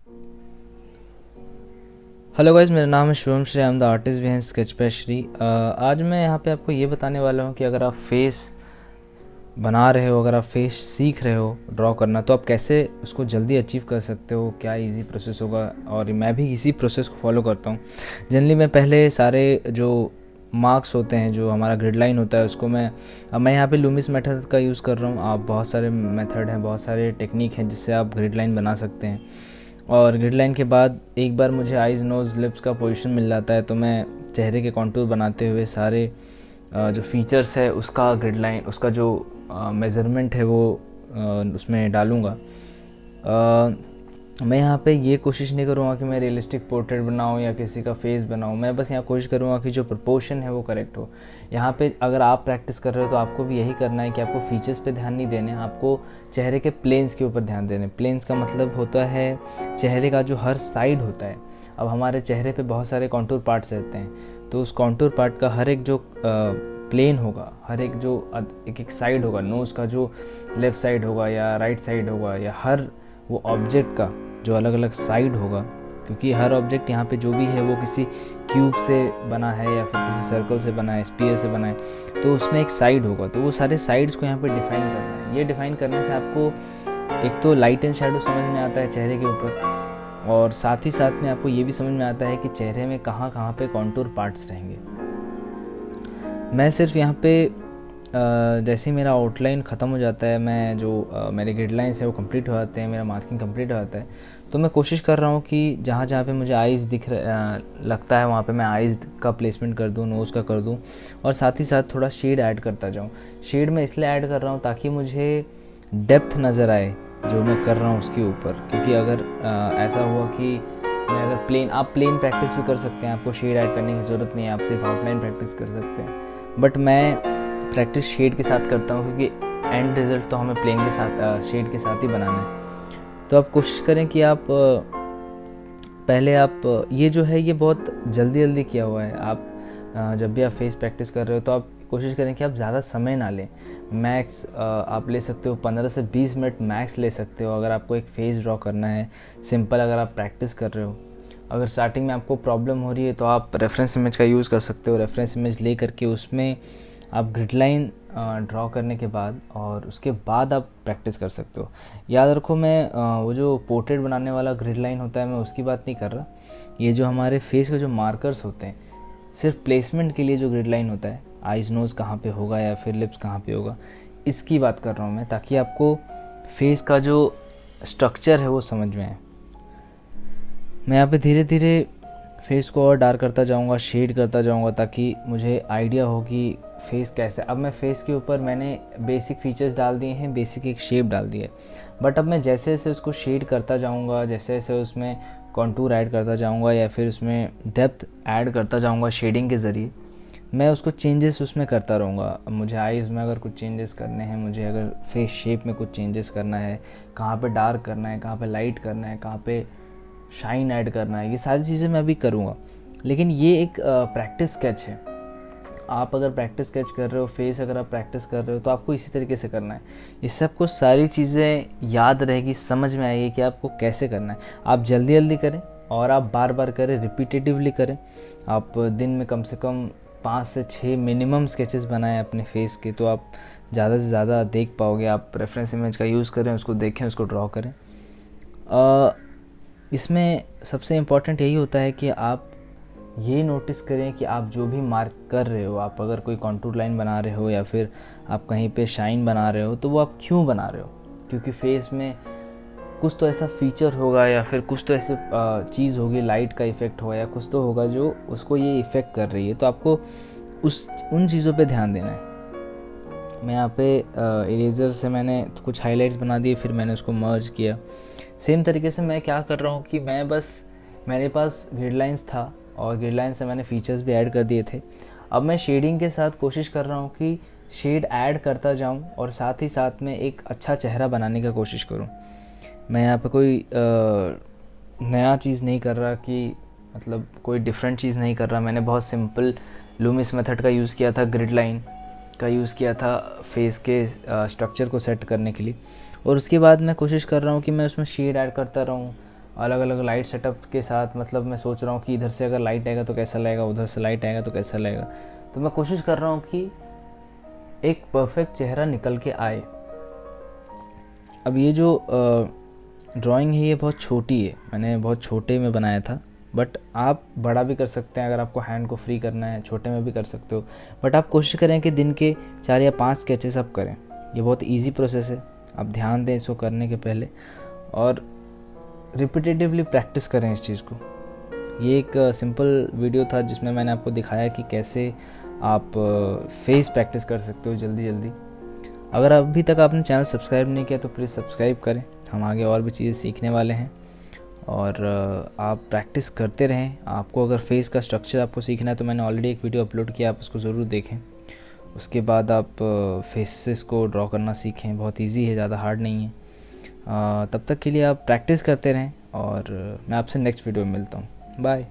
Hello guys, मेरा नाम है Shubham Shri. I am the artist behind sketch पे श्री। आज मैं यहाँ पे आपको ये बताने वाला हूँ कि अगर आप फेस बना रहे हो, अगर आप फेस सीख रहे हो ड्रॉ करना, तो आप कैसे उसको जल्दी अचीव कर सकते हो, क्या इजी प्रोसेस होगा। और मैं भी इसी प्रोसेस को फॉलो करता हूँ। जनरली मैं पहले सारे जो मार्क्स होते हैं, जो हमारा ग्रिड लाइन होता है, उसको मैं यहाँ पे लूमिस मेथड का यूज़ कर रहा हूँ। आप बहुत सारे मेथड हैं, बहुत सारे टेक्निक हैं जिससे आप ग्रिड लाइन बना सकते हैं। और ग्रिड लाइन के बाद एक बार मुझे आइज़, नोज़, लिप्स का पोजीशन मिल जाता है, तो मैं चेहरे के कॉन्टूर बनाते हुए सारे जो फीचर्स है उसका ग्रिड लाइन, उसका जो मेज़रमेंट है वो उसमें डालूँगा। मैं यहाँ पे ये कोशिश नहीं करूँगा कि मैं रियलिस्टिक पोर्ट्रेट बनाऊँ या किसी का फेस बनाऊँ। मैं बस यहाँ कोशिश करूँगा कि जो प्रपोर्शन है वो करेक्ट हो। यहाँ पे अगर आप प्रैक्टिस कर रहे हो तो आपको भी यही करना है कि आपको फीचर्स पे ध्यान नहीं देने, आपको चेहरे के प्लेन्स के ऊपर ध्यान देने। प्लेन्स का मतलब होता है चेहरे का जो हर साइड होता है। अब हमारे चेहरे पे बहुत सारे कॉन्टूर पार्ट्स रहते हैं, तो उस कॉन्टूर पार्ट का हर एक जो प्लेन होगा, हर एक जो एक साइड होगा, नोज़ का जो लेफ़्ट साइड होगा या राइट साइड होगा, या हर वो ऑब्जेक्ट का जो अलग अलग साइड होगा, क्योंकि हर ऑब्जेक्ट यहाँ पे जो भी है वो किसी क्यूब से बना है या फिर किसी सर्कल से बना है, स्फीयर से बना है, तो उसमें एक साइड होगा। तो वो सारे साइड्स को यहाँ पे डिफाइन करना है। ये डिफाइन करने से आपको एक तो लाइट एंड शैडो समझ में आता है चेहरे के ऊपर, और साथ ही साथ में आपको ये भी समझ में आता है कि चेहरे में कहाँ कहाँ पे कॉन्टूर पार्ट्स रहेंगे। मैं सिर्फ यहाँ पे जैसे ही मेरा आउटलाइन ख़त्म हो जाता है, मैं जो मेरे गाइडलाइंस है वो कंप्लीट हो जाते हैं, मेरा मार्किंग कंप्लीट हो जाता है, तो मैं कोशिश कर रहा हूँ कि जहाँ जहाँ पे मुझे आइज़ लगता है वहाँ पे मैं आइज़ का प्लेसमेंट कर दूँ, नोज़ का कर दूँ, और साथ ही साथ थोड़ा शेड ऐड करता जाऊँ। शेड मैं इसलिए ऐड कर रहा हूँ ताकि मुझे डेप्थ नज़र आए जो मैं कर रहा हूँ उसके ऊपर। क्योंकि अगर ऐसा हुआ कि मैं अगर आप प्लेन प्रैक्टिस भी कर सकते हैं, आपको शेड ऐड करने की ज़रूरत नहीं है, आप सिर्फ आउटलाइन प्रैक्टिस कर सकते हैं। बट मैं प्रैक्टिस शेड के साथ करता हूँ, क्योंकि एंड रिज़ल्ट तो हमें प्लेन के साथ, शेड के साथ ही बनाना है। तो आप कोशिश करें कि आप पहले आप ये जो है ये बहुत जल्दी किया हुआ है। आप जब भी आप फेस प्रैक्टिस कर रहे हो तो आप कोशिश करें कि आप ज़्यादा समय ना लें। मैक्स आप ले सकते हो 15 से 20 मिनट मैक्स ले सकते हो अगर आपको एक फेस ड्रॉ करना है सिंपल, अगर आप प्रैक्टिस कर रहे हो। अगर स्टार्टिंग में आपको प्रॉब्लम हो रही है तो आप रेफरेंस इमेज का यूज़ कर सकते हो। रेफरेंस इमेज ले करके उसमें आप ग्रिड लाइन ड्रॉ करने के बाद और उसके बाद आप प्रैक्टिस कर सकते हो। याद रखो, मैं वो जो पोर्ट्रेट बनाने वाला ग्रिड लाइन होता है मैं उसकी बात नहीं कर रहा। ये जो हमारे फेस के जो मार्कर्स होते हैं, सिर्फ प्लेसमेंट के लिए जो ग्रिड लाइन होता है, आइज़ नोज़ कहाँ पे होगा या फिर लिप्स कहाँ पे होगा, इसकी बात कर रहा हूँ मैं, ताकि आपको फेस का जो स्ट्रक्चर है वो समझ में आए। मैं यहाँ पे धीरे धीरे फेस को और डार्क करता जाऊँगा, शेड करता जाऊँगा, ताकि मुझे आइडिया हो कि फेस कैसे। अब मैं फेस के ऊपर मैंने बेसिक फीचर्स डाल दिए हैं, बेसिक एक शेप डाल दी है, बट अब मैं जैसे जैसे उसको शेड करता जाऊँगा, जैसे जैसे उसमें कॉन्टूर ऐड करता जाऊँगा या फिर उसमें डेप्थ ऐड करता जाऊँगा शेडिंग के ज़रिए, मैं उसको चेंजेस उसमें करता रहूँगा। अब मुझे आइज़ में अगर कुछ चेंजेस करने हैं, मुझे अगर फेस शेप में कुछ चेंजेस करना है, कहाँ पे डार्क करना है, कहाँ पे लाइट करना है, कहाँ पे शाइन ऐड करना है, ये सारी चीज़ें मैं अभी करूँगा। लेकिन ये एक प्रैक्टिस स्केच है। आप अगर प्रैक्टिस स्केच कर रहे हो, फेस अगर आप प्रैक्टिस कर रहे हो, तो आपको इसी तरीके से करना है। इससे आपको सारी चीज़ें याद रहेगी, समझ में आएगी कि आपको कैसे करना है। आप जल्दी करें और आप बार बार करें, रिपीटेटिवली करें। आप दिन में कम से कम 5 से 6 मिनिमम स्केचेस बनाएं अपने फेस के, तो आप ज़्यादा से ज़्यादा देख पाओगे। आप रेफरेंस इमेज का यूज़ करें, उसको देखें, उसको ड्रॉ करें। इसमें सबसे इम्पॉर्टेंट यही होता है कि आप ये नोटिस करें कि आप जो भी मार्क कर रहे हो, आप अगर कोई कॉन्टूर लाइन बना रहे हो या फिर आप कहीं पे शाइन बना रहे हो, तो वो आप क्यों बना रहे हो। क्योंकि फेस में कुछ तो ऐसा फीचर होगा या फिर कुछ तो ऐसी चीज़ होगी, लाइट का इफ़ेक्ट होगा या कुछ तो होगा जो उसको ये इफ़ेक्ट कर रही है। तो आपको उन चीज़ों पे ध्यान देना है। मैं यहाँ पे इरेजर से मैंने कुछ हाइलाइट्स बना दिए, फिर मैंने उसको मर्ज किया। सेम तरीके से मैं क्या कर रहा हूँ कि मेरे पास गाइडलाइंस था और गाइडलाइन से मैंने फीचर्स भी ऐड कर दिए थे। अब मैं शेडिंग के साथ कोशिश कर रहा हूँ कि शेड ऐड करता जाऊँ और साथ ही साथ में एक अच्छा चेहरा बनाने का कोशिश करूँ। मैं यहाँ पे कोई नया चीज़ नहीं कर रहा, कि मतलब कोई डिफरेंट चीज़ नहीं कर रहा। मैंने बहुत सिंपल लूमिस मेथड का यूज़ किया था, ग्रिड लाइन का यूज़ किया था फेस के स्ट्रक्चर को सेट करने के लिए, और उसके बाद मैं कोशिश कर रहा हूँ कि मैं उसमें शेड ऐड करता रहूँ, अलग अलग लाइट सेटअप के साथ, मतलब मैं सोच रहा हूँ कि इधर से अगर लाइट आएगा तो कैसा लगेगा, उधर से लाइट आएगा तो कैसा लगेगा। तो मैं कोशिश कर रहा हूँ कि एक परफेक्ट चेहरा निकल के आए। अब ये जो ड्राइंग है ये बहुत छोटी है, मैंने बहुत छोटे में बनाया था, बट आप बड़ा भी कर सकते हैं। अगर आपको हैंड को फ्री करना है छोटे में भी कर सकते हो, बट आप कोशिश करें कि दिन के 4 या 5 स्केचेस आप करें। ये बहुत इजी प्रोसेस है, आप ध्यान दें इसको करने के पहले और रिपीटेटिवली प्रैक्टिस करें इस चीज़ को। ये एक सिंपल वीडियो था जिसमें मैंने आपको दिखाया कि कैसे आप फेस प्रैक्टिस कर सकते हो जल्दी जल्दी। अगर अभी तक आपने चैनल सब्सक्राइब नहीं किया तो प्लीज़ सब्सक्राइब करें, हम आगे और भी चीज़ें सीखने वाले हैं। और आप प्रैक्टिस करते रहें। आपको अगर फेस का स्ट्रक्चर आपको सीखना है तो मैंने ऑलरेडी एक वीडियो अपलोड किया, आप उसको ज़रूर देखें। उसके बाद आप फेसेस को ड्रॉ करना सीखें, बहुत इजी है, ज़्यादा हार्ड नहीं है। तब तक के लिए आप प्रैक्टिस करते रहें और मैं आपसे नेक्स्ट वीडियो में मिलता हूँ। बाय।